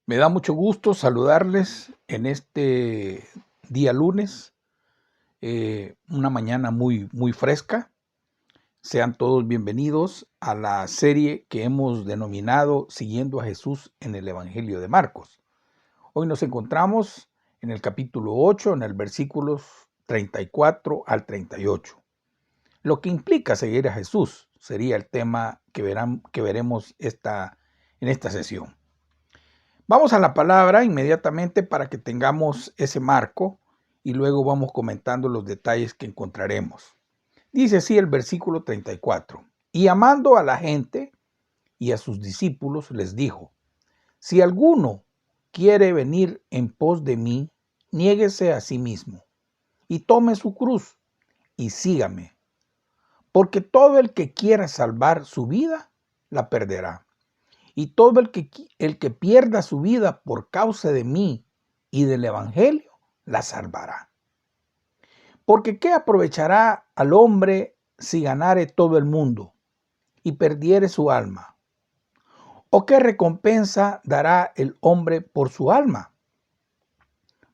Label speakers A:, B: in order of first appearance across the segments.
A: Me da mucho gusto saludarles en este día lunes, una mañana muy fresca. Sean todos bienvenidos a la serie que hemos denominado Siguiendo a Jesús en el Evangelio de Marcos. Hoy nos encontramos en el capítulo 8, en el versículos 34 al 38. Lo que implica seguir a Jesús sería el tema que veremos en esta sesión. Vamos a la palabra inmediatamente para que tengamos ese marco y luego vamos comentando los detalles que encontraremos. Dice así el versículo 34. Y amando a la gente y a sus discípulos les dijo, si alguno quiere venir en pos de mí, niéguese a sí mismo y tome su cruz y sígame. Porque todo el que quiera salvar su vida, la perderá. Y todo el que pierda su vida por causa de mí y del Evangelio, la salvará. Porque ¿qué aprovechará al hombre si ganare todo el mundo y perdiere su alma? ¿O qué recompensa dará el hombre por su alma?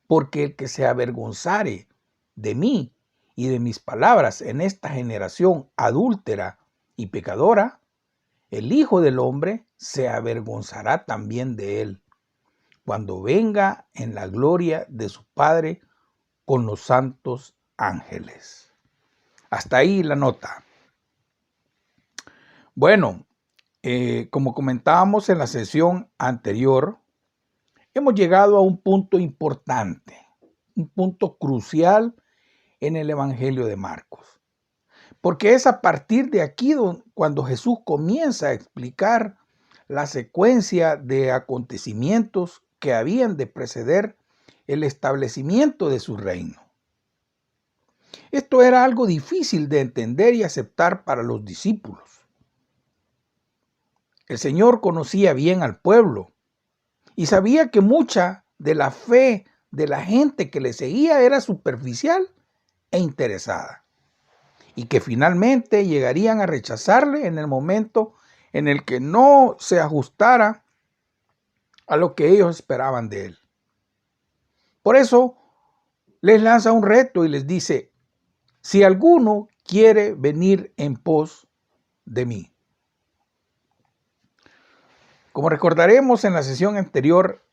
A: Porque el que se avergonzare de mí y de mis palabras en esta generación adúltera y pecadora, el Hijo del Hombre se avergonzará también de él, cuando venga en la gloria de su Padre con los santos ángeles. Hasta ahí la nota. Bueno, como comentábamos en la sesión anterior, hemos llegado a un punto importante, un punto crucial en el Evangelio de Marcos. Porque es a partir de aquí cuando Jesús comienza a explicar la secuencia de acontecimientos que habían de preceder el establecimiento de su reino. Esto era algo difícil de entender y aceptar para los discípulos. El Señor conocía bien al pueblo y sabía que mucha de la fe de la gente que le seguía era superficial e interesada, y que finalmente llegarían a rechazarle en el momento en el que no se ajustara a lo que ellos esperaban de él. Por eso les lanza un reto y les dice, si alguno quiere venir en pos de mí. Como recordaremos en la sesión anterior,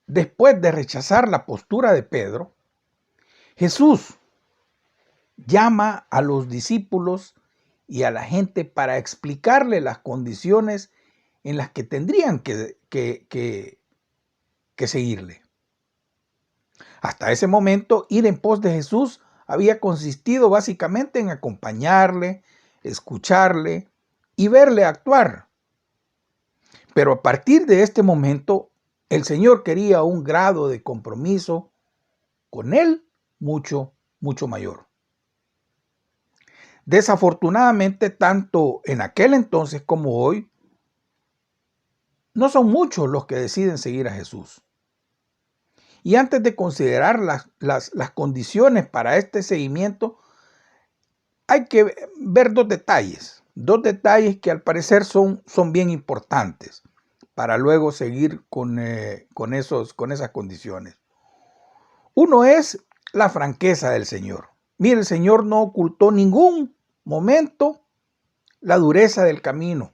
A: después de rechazar la postura de Pedro, Jesús llama a los discípulos y a la gente para explicarle las condiciones en las que tendrían que seguirle. Hasta ese momento, ir en pos de Jesús había consistido básicamente en acompañarle, escucharle y verle actuar. Pero a partir de este momento, el Señor quería un grado de compromiso con Él mucho mayor. Desafortunadamente, tanto en aquel entonces como hoy, no son muchos los que deciden seguir a Jesús. Y antes de considerar las condiciones para este seguimiento, hay que ver dos detalles que al parecer son bien importantes para luego seguir con esas condiciones. Uno es la franqueza del Señor. Mire, el Señor no ocultó ningún momento la dureza del camino.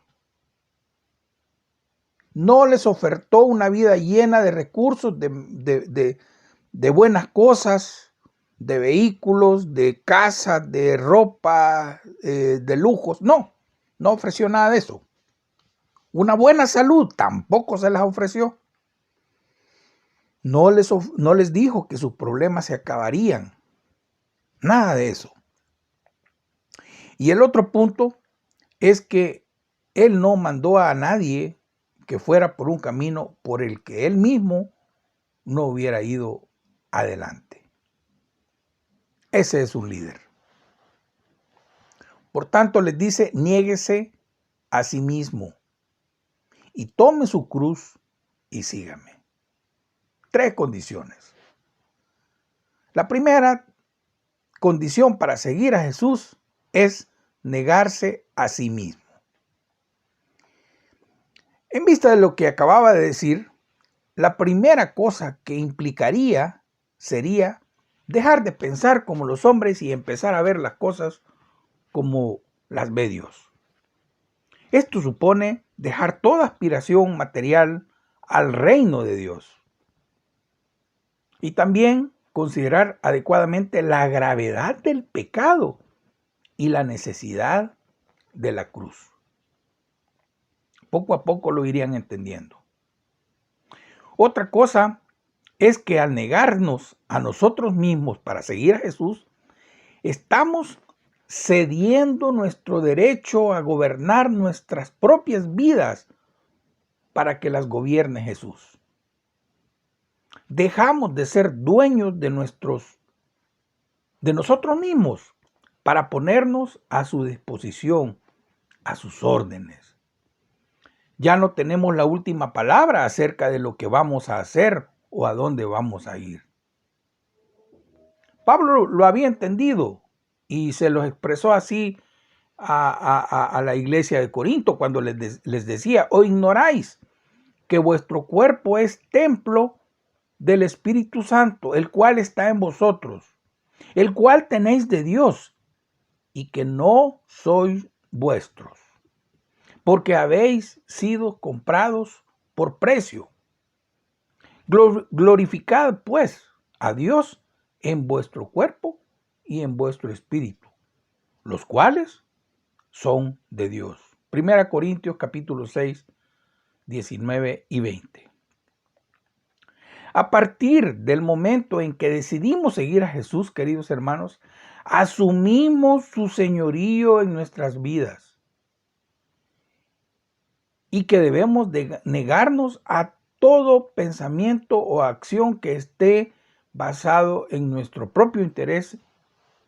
A: No les ofertó una vida llena de recursos, de buenas cosas, de vehículos, de casas, de ropa, de lujos. No ofreció nada de eso. Una buena salud tampoco se las ofreció. No les dijo que sus problemas se acabarían. Nada de eso. Y el otro punto es que Él no mandó a nadie que fuera por un camino por el que Él mismo no hubiera ido adelante. Ese es un líder. Por tanto, les dice, niéguese a sí mismo y tome su cruz y sígame. 3 condiciones. La primera condición para seguir a Jesús es negarse a sí mismo. En vista de lo que acababa de decir, la primera cosa que implicaría sería dejar de pensar como los hombres y empezar a ver las cosas como las ve Dios. Esto supone dejar toda aspiración material al reino de Dios y también considerar adecuadamente la gravedad del pecado y la necesidad de la cruz. Poco a poco lo irían entendiendo. Otra cosa es que al negarnos a nosotros mismos para seguir a Jesús, estamos cediendo nuestro derecho a gobernar nuestras propias vidas para que las gobierne Jesús. Dejamos de ser dueños de nosotros mismos para ponernos a su disposición, a sus órdenes. Ya no tenemos la última palabra acerca de lo que vamos a hacer o a dónde vamos a ir. Pablo lo había entendido y se lo expresó así a la iglesia de Corinto cuando les decía: ¿o ignoráis que vuestro cuerpo es templo del Espíritu Santo, el cual está en vosotros, el cual tenéis de Dios, y que no sois vuestros, porque habéis sido comprados por precio? Glorificad pues a Dios en vuestro cuerpo y en vuestro espíritu, los cuales son de Dios. 1 Corintios capítulo 6, 19 y 20. A partir del momento en que decidimos seguir a Jesús, queridos hermanos, asumimos su señorío en nuestras vidas y que debemos de negarnos a todo pensamiento o acción que esté basado en nuestro propio interés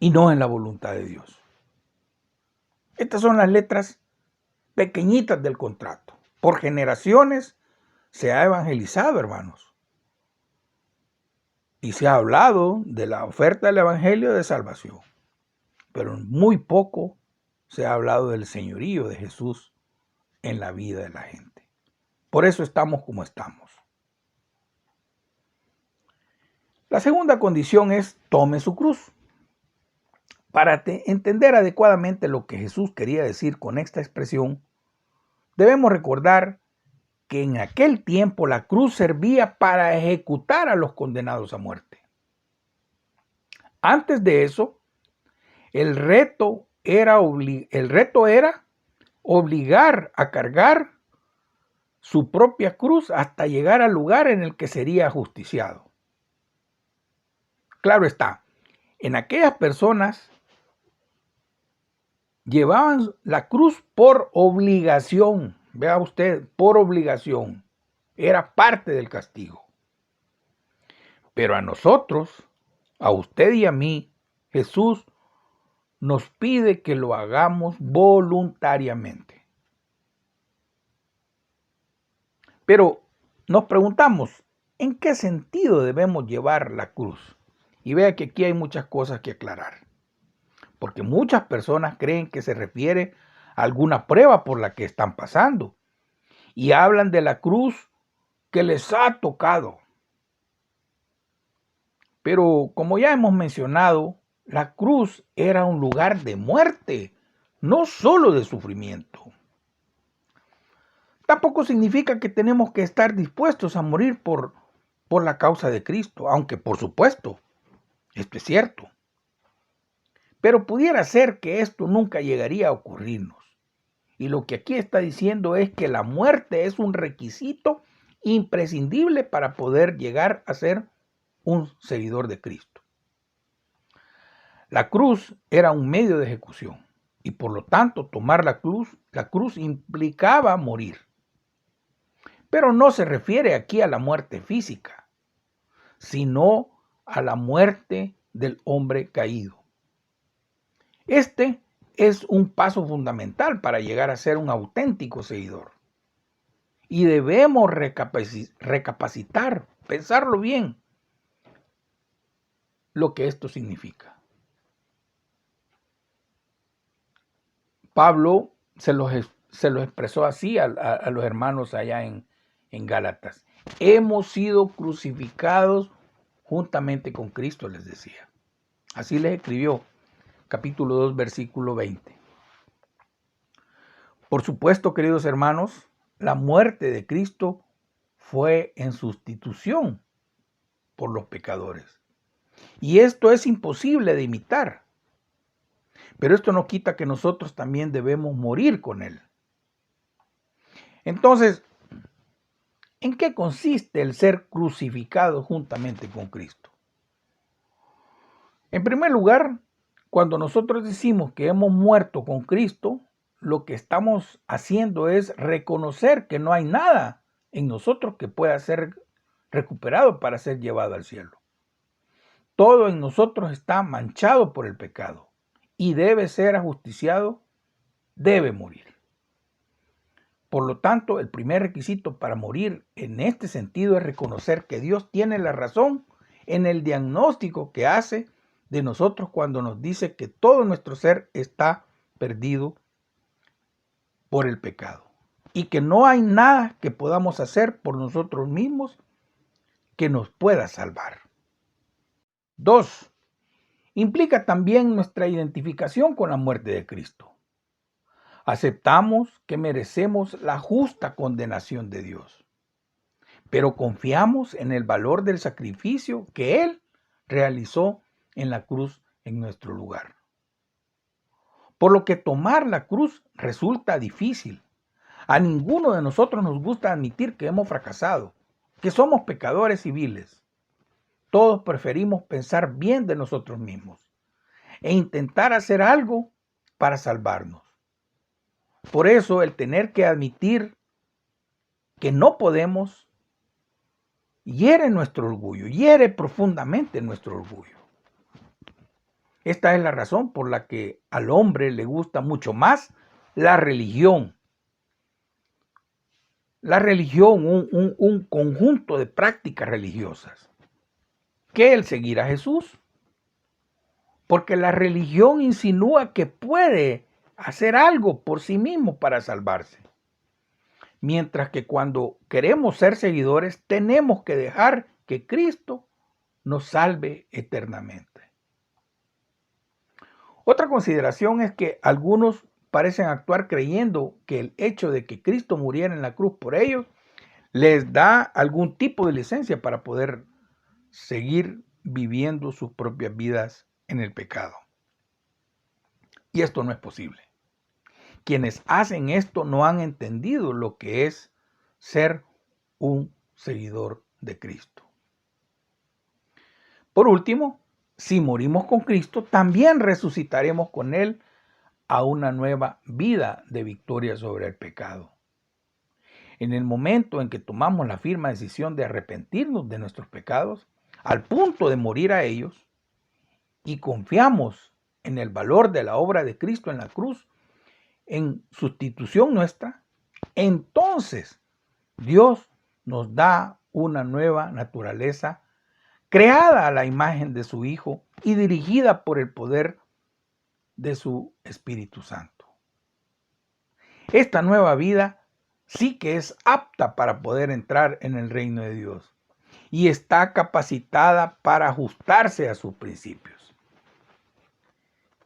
A: y no en la voluntad de Dios. Estas son las letras pequeñitas del contrato. Por generaciones se ha evangelizado, hermanos, y se ha hablado de la oferta del evangelio de salvación, pero muy poco se ha hablado del señorío de Jesús en la vida de la gente. Por eso estamos como estamos. La segunda condición es: tome su cruz. Para entender adecuadamente lo que Jesús quería decir con esta expresión, debemos recordar que en aquel tiempo la cruz servía para ejecutar a los condenados a muerte. Antes de eso, el reto era obligar a cargar su propia cruz hasta llegar al lugar en el que sería ajusticiado. Claro está, en aquellas personas llevaban la cruz por obligación. Vea usted, por obligación. Era parte del castigo. Pero a nosotros, a usted y a mí, Jesús nos pide que lo hagamos voluntariamente. Pero nos preguntamos, ¿en qué sentido debemos llevar la cruz? Y vea que aquí hay muchas cosas que aclarar. Porque muchas personas creen que se refiere a alguna prueba por la que están pasando y hablan de la cruz que les ha tocado. Pero como ya hemos mencionado, la cruz era un lugar de muerte, no solo de sufrimiento. Tampoco significa que tenemos que estar dispuestos a morir por la causa de Cristo, aunque por supuesto, esto es cierto. Pero pudiera ser que esto nunca llegaría a ocurrirnos. Y lo que aquí está diciendo es que la muerte es un requisito imprescindible para poder llegar a ser un seguidor de Cristo. La cruz era un medio de ejecución y por lo tanto tomar la cruz implicaba morir. Pero no se refiere aquí a la muerte física, sino a la muerte del hombre caído. Este es un paso fundamental para llegar a ser un auténtico seguidor. Y debemos recapacitar, pensarlo bien, lo que esto significa. Pablo se lo expresó así a los hermanos allá en Gálatas. Hemos sido crucificados juntamente con Cristo, les decía. Así les escribió, capítulo 2, versículo 20. Por supuesto, queridos hermanos, la muerte de Cristo fue en sustitución por los pecadores. Y esto es imposible de imitar. Pero esto no quita que nosotros también debemos morir con Él. Entonces, ¿en qué consiste el ser crucificado juntamente con Cristo? En primer lugar, cuando nosotros decimos que hemos muerto con Cristo, lo que estamos haciendo es reconocer que no hay nada en nosotros que pueda ser recuperado para ser llevado al cielo. Todo en nosotros está manchado por el pecado y debe ser ajusticiado, debe morir. Por lo tanto, el primer requisito para morir en este sentido es reconocer que Dios tiene la razón en el diagnóstico que hace de nosotros cuando nos dice que todo nuestro ser está perdido por el pecado y que no hay nada que podamos hacer por nosotros mismos que nos pueda salvar. 2. Implica también nuestra identificación con la muerte de Cristo. Aceptamos que merecemos la justa condenación de Dios, pero confiamos en el valor del sacrificio que Él realizó en la cruz en nuestro lugar. Por lo que tomar la cruz resulta difícil. A ninguno de nosotros nos gusta admitir que hemos fracasado, que somos pecadores civiles. Todos preferimos pensar bien de nosotros mismos e intentar hacer algo para salvarnos. Por eso el tener que admitir que no podemos hiere nuestro orgullo, hiere profundamente nuestro orgullo. Esta es la razón por la que al hombre le gusta mucho más la religión. La religión, un conjunto de prácticas religiosas, que el seguir a Jesús. Porque la religión insinúa que puede hacer algo por sí mismo para salvarse. Mientras que cuando queremos ser seguidores, tenemos que dejar que Cristo nos salve eternamente. Otra consideración es que algunos parecen actuar creyendo que el hecho de que Cristo muriera en la cruz por ellos les da algún tipo de licencia para poder seguir viviendo sus propias vidas en el pecado. Y esto no es posible. Quienes hacen esto no han entendido lo que es ser un seguidor de Cristo. Por último, si morimos con Cristo, también resucitaremos con Él a una nueva vida de victoria sobre el pecado. En el momento en que tomamos la firme decisión de arrepentirnos de nuestros pecados, al punto de morir a ellos, y confiamos en el valor de la obra de Cristo en la cruz, en sustitución nuestra, entonces Dios nos da una nueva naturaleza creada a la imagen de su Hijo y dirigida por el poder de su Espíritu Santo. Esta nueva vida sí que es apta para poder entrar en el reino de Dios y está capacitada para ajustarse a sus principios.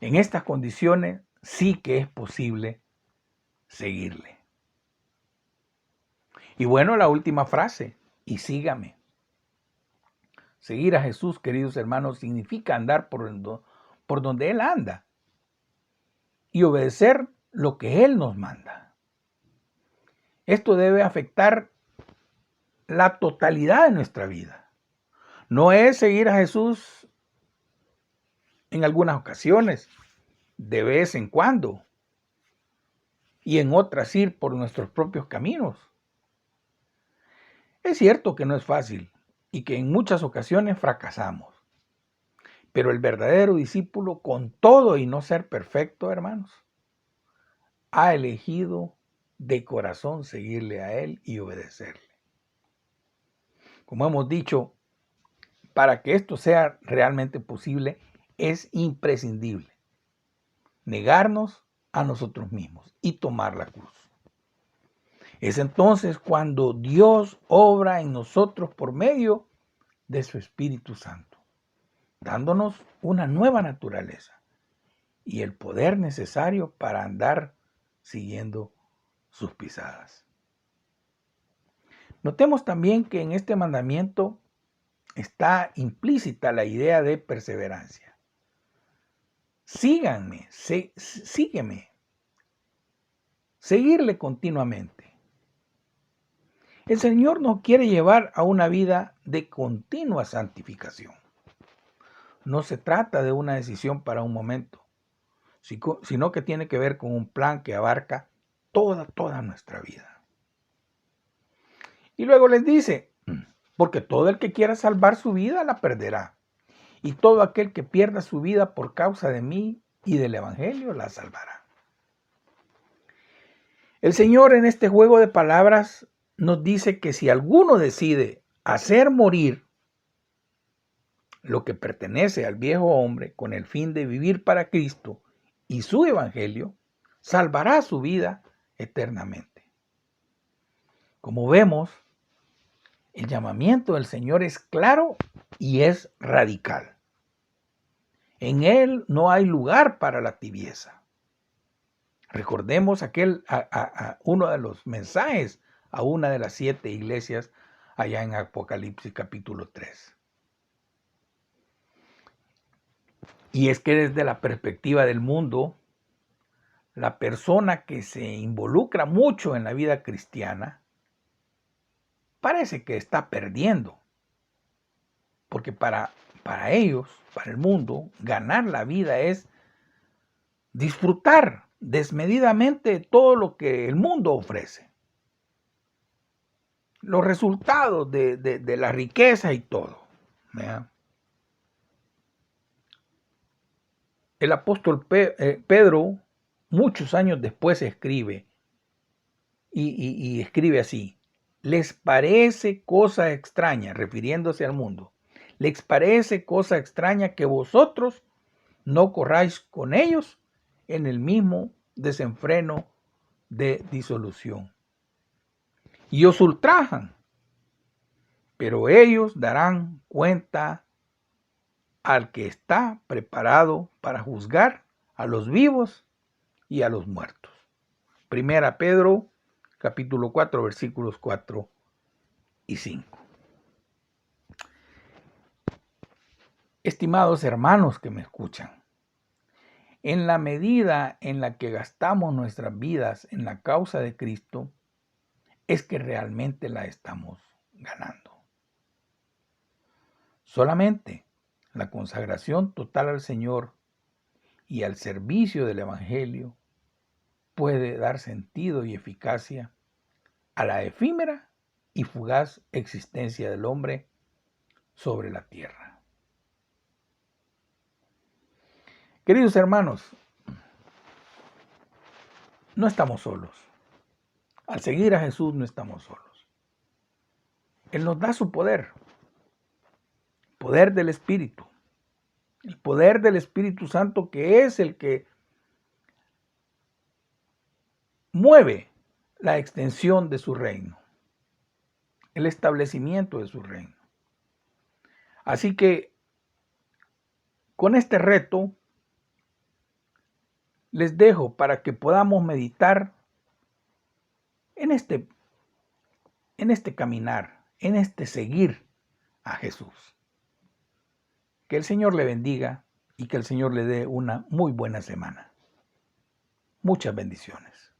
A: En estas condiciones sí que es posible seguirle. Y bueno, la última frase, y sígame. Seguir a Jesús, queridos hermanos, significa andar por donde Él anda y obedecer lo que Él nos manda. Esto debe afectar la totalidad de nuestra vida. No es seguir a Jesús en algunas ocasiones, de vez en cuando, y en otras ir por nuestros propios caminos. Es cierto que no es fácil y que en muchas ocasiones fracasamos. Pero el verdadero discípulo, con todo y no ser perfecto, hermanos, ha elegido de corazón seguirle a Él y obedecerle. Como hemos dicho, para que esto sea realmente posible, es imprescindible negarnos a nosotros mismos y tomar la cruz. Es entonces cuando Dios obra en nosotros por medio de su Espíritu Santo, dándonos una nueva naturaleza y el poder necesario para andar siguiendo sus pisadas. Notemos también que en este mandamiento está implícita la idea de perseverancia. Síganme, sígueme, seguirle continuamente. El Señor nos quiere llevar a una vida de continua santificación. No se trata de una decisión para un momento, sino que tiene que ver con un plan que abarca toda nuestra vida. Y luego les dice, porque todo el que quiera salvar su vida la perderá, y todo aquel que pierda su vida por causa de mí y del Evangelio la salvará. El Señor en este juego de palabras nos dice que si alguno decide hacer morir lo que pertenece al viejo hombre con el fin de vivir para Cristo y su Evangelio, salvará su vida eternamente. Como vemos, el llamamiento del Señor es claro y es radical. En él no hay lugar para la tibieza. Recordemos uno de los mensajes a una de las 7 iglesias allá en Apocalipsis capítulo 3. Y es que desde la perspectiva del mundo, la persona que se involucra mucho en la vida cristiana parece que está perdiendo. Porque para ellos, para el mundo, ganar la vida es disfrutar desmedidamente todo lo que el mundo ofrece. Los resultados de la riqueza y todo. ¿Verdad? El apóstol Pedro, muchos años después, escribe, y escribe así: les parece cosa extraña, refiriéndose al mundo, les parece cosa extraña que vosotros no corráis con ellos en el mismo desenfreno de disolución. Y os ultrajan, pero ellos darán cuenta al que está preparado para juzgar a los vivos y a los muertos. Primera Pedro, capítulo 4, versículos 4 y 5. Estimados hermanos que me escuchan, en la medida en la que gastamos nuestras vidas en la causa de Cristo, es que realmente la estamos ganando. Solamente la consagración total al Señor y al servicio del Evangelio puede dar sentido y eficacia a la efímera y fugaz existencia del hombre sobre la tierra. Queridos hermanos, no estamos solos. Al seguir a Jesús no estamos solos. Él nos da su poder, poder del Espíritu, el poder del Espíritu Santo, que es el que mueve la extensión de su reino, el establecimiento de su reino. Así que con este reto les dejo para que podamos meditar en este caminar, en este seguir a Jesús. Que el Señor le bendiga y que el Señor le dé una muy buena semana. Muchas bendiciones.